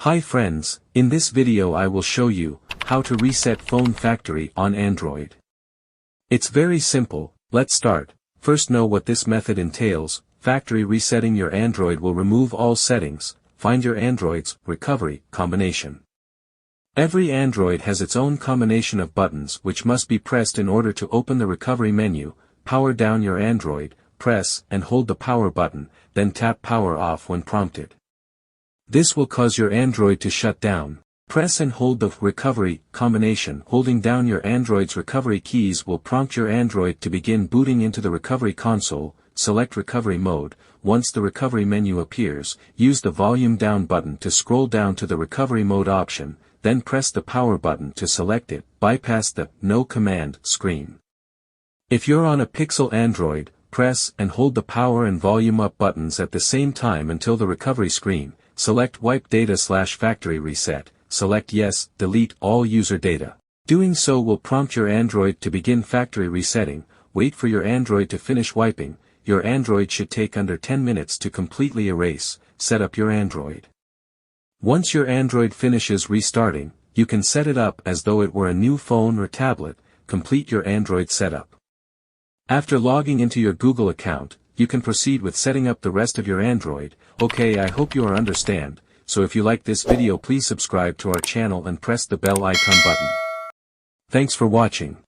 Hi friends, in this video I will show you how to reset phone factory on Android. It's very simple. Let's start. First, know what this method entails. Factory resetting your Android will remove all settings. Find your Android's recovery combination. Every Android has its own combination of buttons which must be pressed in order to open the recovery menu. Power down your Android, press and hold the power button, then tap power off when prompted. This will cause your Android to shut down. Press and hold the recovery combination. Holding down your Android's recovery keys will prompt your Android to begin booting into the recovery console. Select recovery mode. Once the recovery menu appears, use the volume down button to scroll down to the recovery mode option, then press the power button to select it. Bypass the no command screen. If you're on a Pixel Android, press and hold the power and volume up buttons at the same time until the recovery screen. Select Wipe Data/Factory Reset, select Yes, delete all user data. Doing so will prompt your Android to begin factory resetting. Wait for your Android to finish wiping. Your Android should take under 10 minutes to completely erase. Set up your Android. Once your Android finishes restarting, you can set it up as though it were a new phone or tablet. Complete your Android setup. After logging into your Google account, you can proceed with setting up the rest of your Android. Okay, I hope you understand, so if you like this video please subscribe to our channel and press the bell icon button. Thanks for watching.